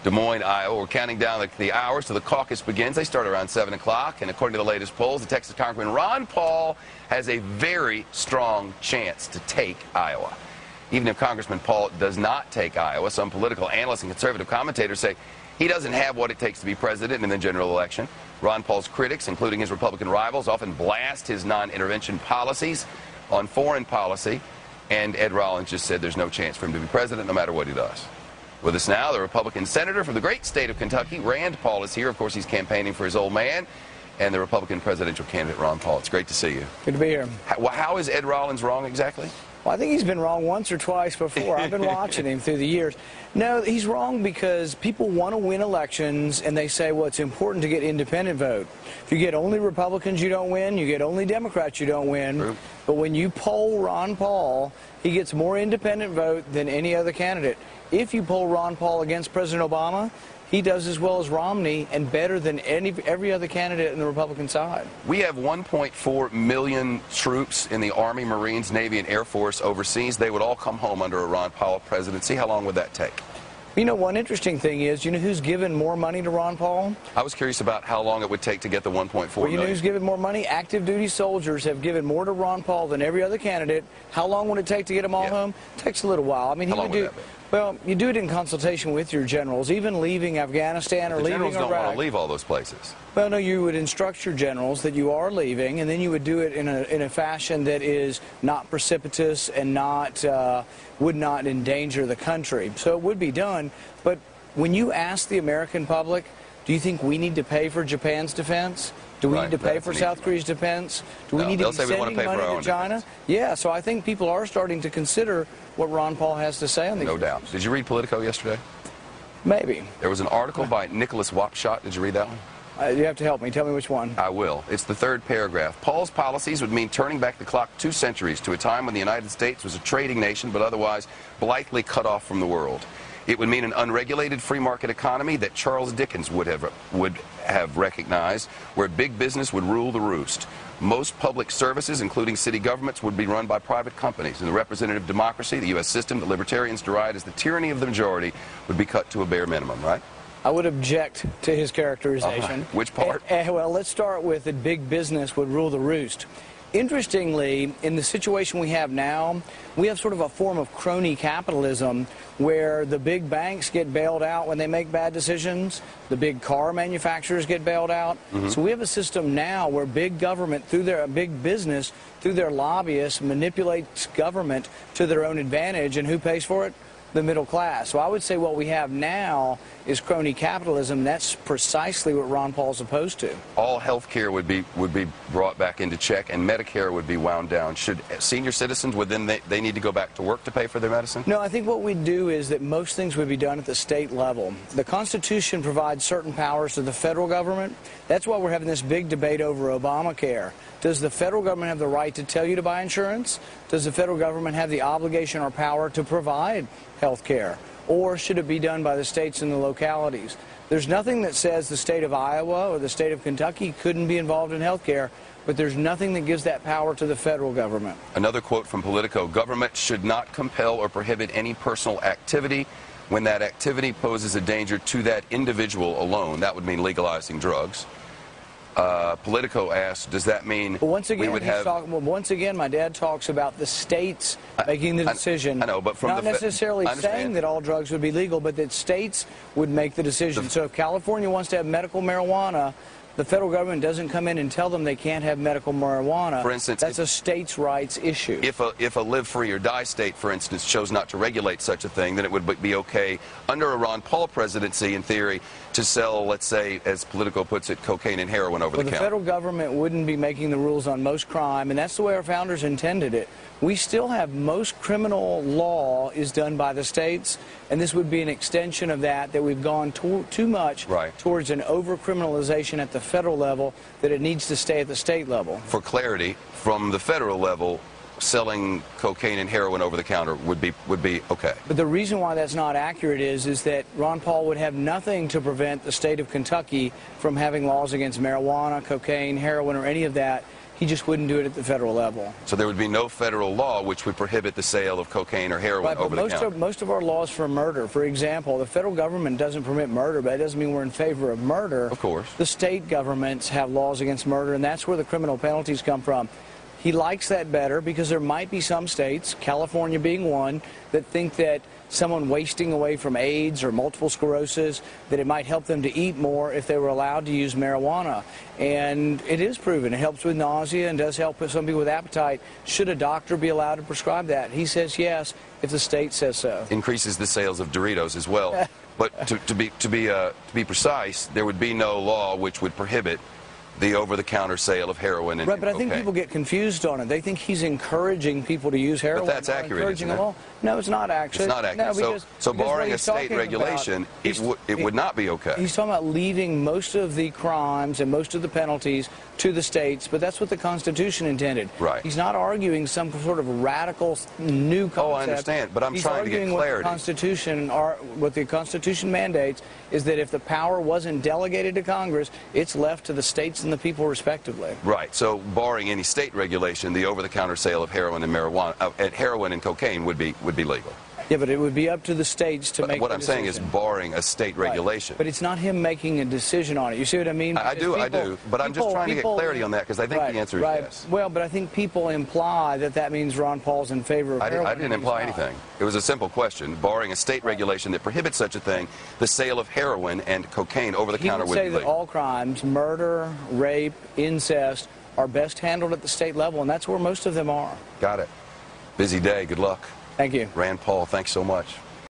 Des Moines, Iowa. We're counting down the hours till the caucus begins. They start around 7 o'clock, and according to the latest polls, the Texas Congressman Ron Paul has a very strong chance to take Iowa. Even if Congressman Paul does not take Iowa, some political analysts and conservative commentators say he doesn't have what it takes to be president in the general election. Ron Paul's critics, including his Republican rivals, often blast his non-intervention policies on foreign policy, and Ed Rollins just said there's no chance for him to be president no matter what he does. With us now, the Republican senator from the great state of Kentucky, Rand Paul, is here. Of course, he's campaigning for his old man, and the Republican presidential candidate, Ron Paul. It's great to see you. Good to be here. How is Ed Rollins wrong exactly? Well, I think he's been wrong once or twice before. I've been watching him through the years. No, he's wrong because people want to win elections, and they say, well, it's important to get independent vote. If you get only Republicans, you don't win. You get only Democrats, you don't win. True. But when you poll Ron Paul, he gets more independent vote than any other candidate. If you poll Ron Paul against President Obama, he does as well as Romney and better than every other candidate in the Republican side. We have 1.4 million troops in the Army, Marines, Navy, and Air Force overseas. They would all come home under a Ron Paul presidency. How long would that take? You know, one interesting thing is, you know who's given more money to Ron Paul? I was curious about how long it would take to get the 1.4 well, you million. know who's given more money? Active duty soldiers have given more to Ron Paul than every other candidate. How long would it take to get them all home? It takes a little while. I mean, how long would that be? Well, you do it in consultation with your generals, even leaving Afghanistan or leaving Iraq. The generals don't want to leave all those places. Well, no, you would instruct your generals that you are leaving, and then you would do it in a fashion that is not precipitous and would not endanger the country. So it would be done. But when you ask the American public, do you think we need to pay for Japan's defense? Do we need to pay for South Korea's defense? Do we need to be sending money to China? Yeah, so I think people are starting to consider what Ron Paul has to say on these No doubt. Did you read Politico yesterday? Maybe. There was an article by Nicholas Wapshott. Did you read that one? You have to help me. Tell me which one. I will. It's the third paragraph. Paul's policies would mean turning back the clock 2 centuries to a time when the United States was a trading nation but otherwise blithely cut off from the world. It would mean an unregulated free market economy that Charles Dickens would have recognized, where big business would rule the roost. Most public services, including city governments, would be run by private companies. And the representative democracy, the U.S. system that libertarians deride as the tyranny of the majority, would be cut to a bare minimum, right? I would object to his characterization. Which part? Well, let's start with that big business would rule the roost. Interestingly, in the situation we have now, we have sort of a form of crony capitalism where the big banks get bailed out when they make bad decisions, the big car manufacturers get bailed out. So we have a system now where big government, through their big business, through their lobbyists, manipulates government to their own advantage, and who pays for it? The middle class. So I would say what we have now is crony capitalism. That's precisely what Ron Paul's opposed to. All health care would be brought back into check, and Medicare would be wound down. Should senior citizens, they need to go back to work to pay for their medicine? No, I think what we'd do is that most things would be done at the state level. The Constitution provides certain powers to the federal government. That's why we're having this big debate over Obamacare. Does the federal government have the right to tell you to buy insurance? Does the federal government have the obligation or power to provide health care? Or should it be done by the states and the localities? There's nothing that says the state of Iowa or the state of Kentucky couldn't be involved in health care, but there's nothing that gives that power to the federal government. Another quote from Politico: government should not compel or prohibit any personal activity when that activity poses a danger to that individual alone. That would mean legalizing drugs. Politico asked, does that mean once again, we would have... once again, my dad talks about the states making the decision. I know, but from not necessarily saying that all drugs would be legal, but that states would make the decision. So if California wants to have medical marijuana, the federal government doesn't come in and tell them they can't have medical marijuana. For instance, that's a states' rights issue. If a live free or die state, for instance, chose not to regulate such a thing, then it would be okay under a Ron Paul presidency, in theory, to sell, let's say, as Politico puts it, cocaine and heroin over the counter. The federal government wouldn't be making the rules on most crime, and that's the way our founders intended it. We still have most criminal law is done by the states, and this would be an extension of that we've gone too much towards an over-criminalization at the federal level, that it needs to stay at the state level. For clarity, from the federal level, selling cocaine and heroin over the counter would be okay. But the reason why that's not accurate is that Ron Paul would have nothing to prevent the state of Kentucky from having laws against marijuana, cocaine, heroin, or any of that. He just wouldn't do it at the federal level. So there would be no federal law which would prohibit the sale of cocaine or heroin over the counter. Most of our laws for murder, for example, the federal government doesn't permit murder, but that doesn't mean we're in favor of murder. Of course. The state governments have laws against murder, and that's where the criminal penalties come from. He likes that better because there might be some states, California being one, that think that someone wasting away from AIDS or multiple sclerosis, that it might help them to eat more if they were allowed to use marijuana. And it is proven. It helps with nausea and does help with some people with appetite. Should a doctor be allowed to prescribe that? He says yes, if the state says so. Increases the sales of Doritos as well. But to be precise, there would be no law which would prohibit the over-the-counter sale of heroin and right, but cocaine. I think people get confused on it. They think he's encouraging people to use heroin. But that's accurate, isn't it? No, it's not accurate. It's not accurate. No, so barring a state regulation, it would not be okay. He's talking about leaving most of the crimes and most of the penalties to the states, but that's what the Constitution intended. Right. He's not arguing some sort of radical new concept. Oh, I understand, but I'm trying to get clarity. What the Constitution mandates is that if the power wasn't delegated to Congress, it's left to the states and the people respectively. Right. So barring any state regulation, the over-the-counter sale of heroin and marijuana, heroin and cocaine would be legal. Yeah, but it would be up to the states to make. What I'm saying is barring a state regulation. But it's not him making a decision on it. You see what I mean? I do. But I'm just trying to get clarity on that because I think the answer is yes. Well, but I think people imply that means Ron Paul's in favor of heroin. I didn't imply anything. It was a simple question. Barring a state regulation that prohibits such a thing, the sale of heroin and cocaine over the counter would be legal. He would say that all crimes, murder, rape, incest, are best handled at the state level, and that's where most of them are. Got it. Busy day. Good luck. Thank you. Rand Paul, thanks so much.